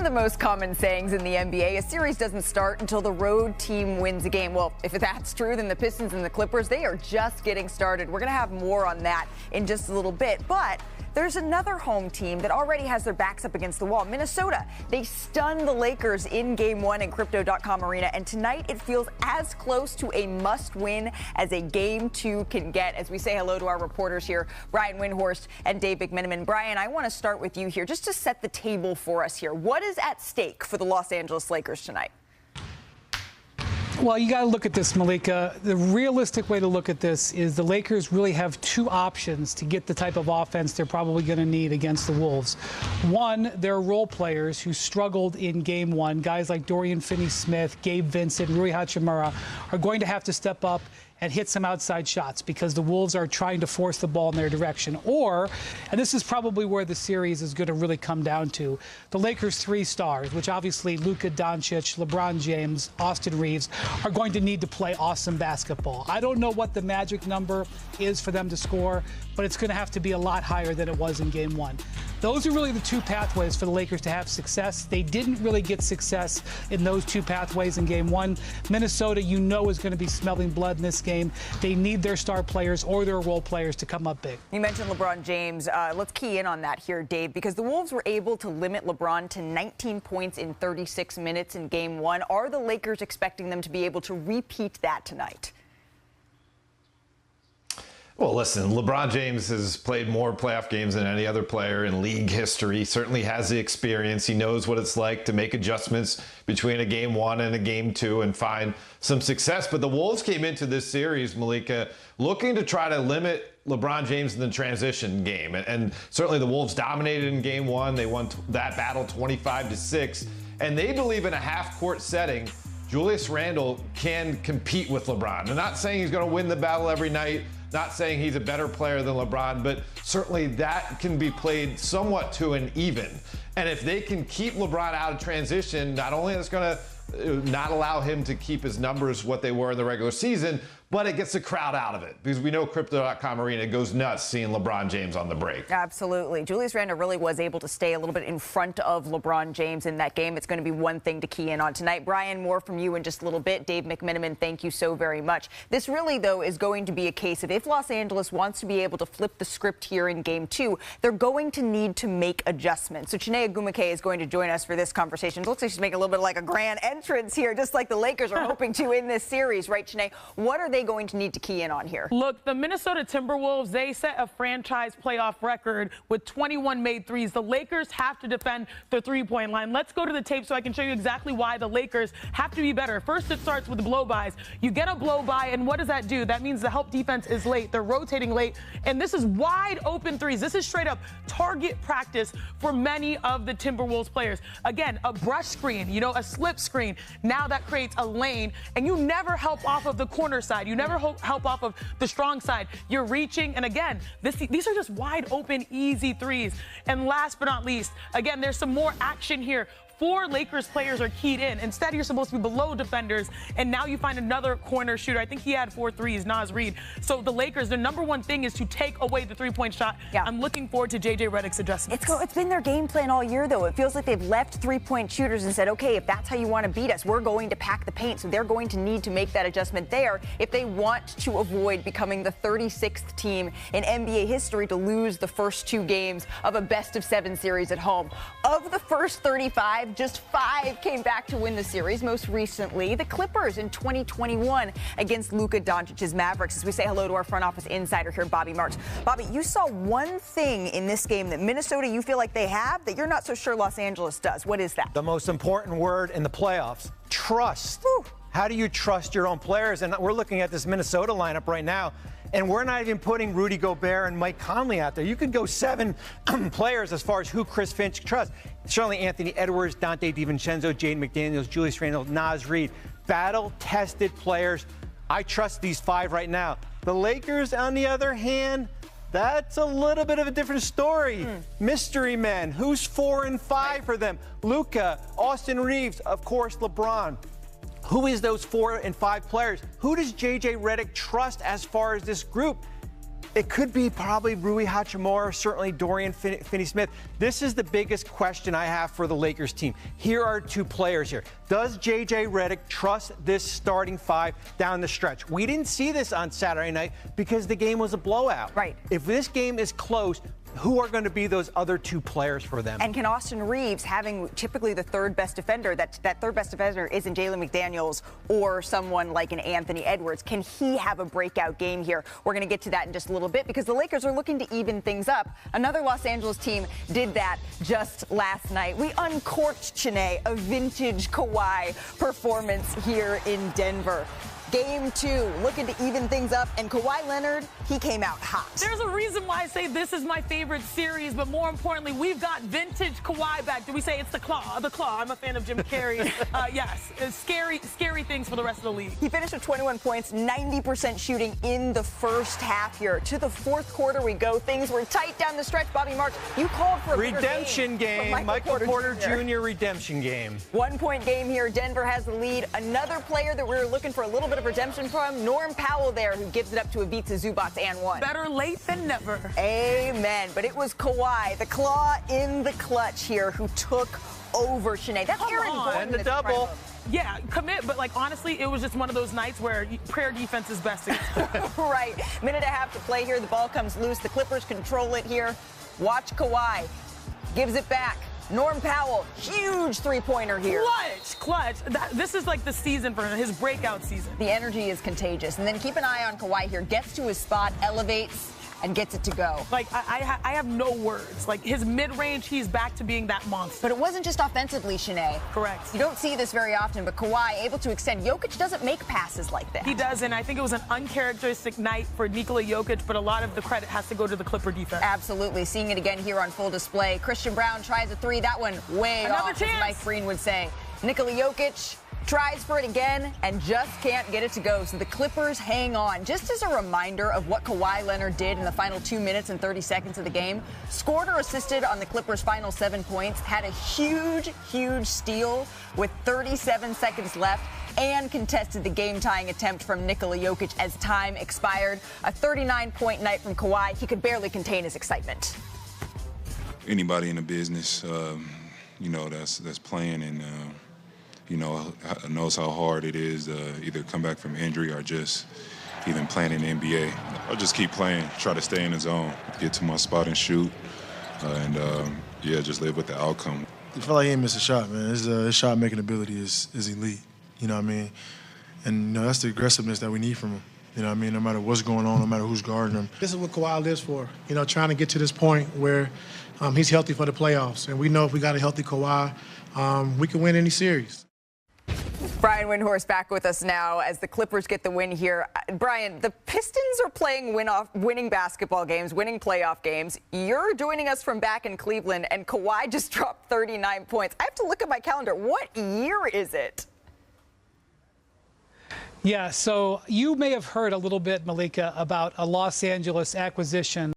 of the most common sayings in the NBA, a series doesn't start until the road team wins a game. Well, if that's true, then the Pistons and the Clippers, they are just getting started. We're going to have more on that in just a little bit. But there's another home team that already has their backs up against the wall. Minnesota, they stunned the Lakers in Game 1 in Crypto.com Arena, and tonight it feels as close to a must-win as a Game 2 can get. As we say hello to our reporters here, Brian Windhorst and Dave McMenamin. Brian, I want to start with you here just to set the table for us here. What is at stake for the Los Angeles Lakers tonight? Well, you got to look at this, Malika. The realistic way to look at this is the Lakers really have two options to get the type of offense they're probably going to need against the Wolves. One, they're role players who struggled in Game 1. Guys like Dorian Finney-Smith, Gabe Vincent, Rui Hachimura are going to have to step up and hit some outside shots because the Wolves are trying to force the ball in their direction. Or, and this is probably where the series is going to really come down to, the Lakers' three stars, which obviously Luka Doncic, LeBron James, Austin Reeves, are going to need to play awesome basketball. I don't know what the magic number is for them to score, but it's going to have to be a lot higher than it was in Game 1. Those are really the two pathways for the Lakers to have success. They didn't really get success in those two pathways in Game 1. Minnesota, you know, is going to be smelling blood in this game. They need their star players or their role players to come up big. You mentioned LeBron James. Let's key in on that here, Dave, because the Wolves were able to limit LeBron to 19 points in 36 minutes in Game 1. Are the Lakers expecting them to be able to repeat that tonight? Well, listen, LeBron James has played more playoff games than any other player in league history. He certainly has the experience. He knows what it's like to make adjustments between a Game 1 and a Game 2 and find some success. But the Wolves came into this series, Malika, looking to try to limit LeBron James in the transition game. And certainly the Wolves dominated in Game 1. They won that battle 25-6. And they believe in a half-court setting, Julius Randle can compete with LeBron. I'm not saying he's going to win the battle every night. Not saying he's a better player than LeBron, but certainly that can be played somewhat to an even. And if they can keep LeBron out of transition, not only is it going to not allow him to keep his numbers what they were in the regular season, but it gets the crowd out of it. Because we know Crypto.com Arena goes nuts seeing LeBron James on the break. Absolutely. Julius Randle really was able to stay a little bit in front of LeBron James in that game. It's going to be one thing to key in on tonight. Brian, more from you in just a little bit. Dave McMenamin, thank you so very much. This really, though, is going to be a case of if Los Angeles wants to be able to flip the script here in Game 2, they're going to need to make adjustments. So Chiney Ogwumike is going to join us for this conversation. It looks like she's making a little bit like a grand entrance here, just like the Lakers are hoping to in this series, right, Chiney? What are they going to need to key in on here? Look, the Minnesota Timberwolves, they set a franchise playoff record with 21 made threes. The Lakers have to defend the three-point line. Let's go to the tape so I can show you exactly why the Lakers have to be better. First, it starts with the blow-bys. You get a blow-by, and what does that do? That means the help defense is late. They're rotating late, and this is wide open threes. This is straight up target practice for many of the Timberwolves players. Again, a brush screen, you know, a slip screen. Now that creates a lane, and you never help off of the corner side. You never help off of the strong side. You're reaching, and again, these are just wide open, easy threes. And last but not least, again, there's some more action here. 4 Lakers players are keyed in. Instead, you're supposed to be below defenders, and now you find another corner shooter. I think he had 4 threes, Naz Reid. So the Lakers, their number one thing is to take away the three-point shot. Yeah. I'm looking forward to J.J. Redick's adjustments. It's been their game plan all year, though. It feels like they've left three-point shooters and said, okay, if that's how you want to beat us, we're going to pack the paint. So they're going to need to make that adjustment there if they want to avoid becoming the 36th team in NBA history to lose the first 2 games of a best-of-7 series at home. Of the first 35, just 5 came back to win the series. Most recently, the Clippers in 2021 against Luka Doncic's Mavericks. As we say hello to our front office insider here, Bobby Marks. Bobby, you saw one thing in this game that Minnesota, you feel like they have, that you're not so sure Los Angeles does. What is that? The most important word in the playoffs, trust. Woo. How do you trust your own players? And we're looking at this Minnesota lineup right now, and we're not even putting Rudy Gobert and Mike Conley out there. You could go 7 players as far as who Chris Finch trusts. Certainly Anthony Edwards, Dante DiVincenzo, Jaden McDaniels, Julius Randle, Naz Reid. Battle-tested players. I trust these 5 right now. The Lakers, on the other hand, that's a little bit of a different story. Mystery men. Who's 4 and 5 for them? Luka, Austin Reeves, of course, LeBron. Who is those 4 and 5 players? Who does J.J. Redick trust as far as this group? It could be probably Rui Hachimura, certainly Dorian Finney-Smith. This is the biggest question I have for the Lakers team. Here are two players here. Does J.J. Redick trust this starting five down the stretch? We didn't see this on Saturday night because the game was a blowout. Right. If this game is close, who are going to be those other two players for them? And can Austin Reeves, having typically the third best defender, that third best defender isn't Jalen McDaniels or someone like an Anthony Edwards, can he have a breakout game here? We're going to get to that in just a little bit because the Lakers are looking to even things up. Another Los Angeles team did that just last night. We uncorked, Shanae, a vintage Kawhi performance here in Denver. Game 2, looking to even things up, and Kawhi Leonard, he came out hot. There's a reason why I say this is my favorite series, but more importantly, we've got vintage Kawhi back. Do we say it's the claw? The claw. I'm a fan of Jim Carrey. Yes, it's scary things for the rest of the league. He finished with 21 points, 90% shooting in the first half here. To the fourth quarter we go. Things were tight down the stretch. Bobby Marks, you called for a redemption game. Michael Porter Jr. redemption game. 1 point game here. Denver has the lead. Another player that we were looking for a little bit of redemption from, Norm Powell there, who gives it up to Ivica Zubac and one. Better late than never. Amen. But it was Kawhi, the claw in the clutch here, who took over Shanae. That's Aaron Gordon. And the double. Yeah, commit, but like honestly, it was just one of those nights where prayer defense is best against Right. Minute and a half to play here. The ball comes loose. The Clippers control it here. Watch Kawhi. Gives it back. Norm Powell, huge three-pointer here. Clutch. This is like the season for him, his breakout season. The energy is contagious. And then keep an eye on Kawhi here. Gets to his spot, elevates, and gets it to go. Like, I have no words. Like, his mid-range, he's back to being that monster. But it wasn't just offensively, Shanae. Correct. You don't see this very often, but Kawhi able to extend. Jokic doesn't make passes like that. He does, and I think it was an uncharacteristic night for Nikola Jokic, but a lot of the credit has to go to the Clipper defense. Absolutely. Seeing it again here on full display. Christian Brown tries a three. That one way Another off, chance. as Mike Breen would say. Nikola Jokic tries for it again and just can't get it to go. So the Clippers hang on. Just as a reminder of what Kawhi Leonard did in the final 2 minutes and 30 seconds of the game, scored or assisted on the Clippers' final 7 points, had a huge steal with 37 seconds left, and contested the game-tying attempt from Nikola Jokic as time expired. A 39-point night from Kawhi. He could barely contain his excitement. Anybody in the business, that's playing and knows how hard it is to either come back from injury or just even playing in the NBA. I'll just keep playing, try to stay in the zone, get to my spot and shoot, just live with the outcome. I feel like he ain't missed a shot, man. His shot-making ability is elite, you know what I mean? And that's the aggressiveness that we need from him, you know what I mean? No matter what's going on, no matter who's guarding him. This is what Kawhi lives for, trying to get to this point where he's healthy for the playoffs. And we know if we got a healthy Kawhi, we can win any series. Brian Windhorst back with us now as the Clippers get the win here. Brian, the Pistons are playing winning basketball games, winning playoff games. You're joining us from back in Cleveland, and Kawhi just dropped 39 points. I have to look at my calendar. What year is it? Yeah, so you may have heard a little bit, Malika, about a Los Angeles acquisition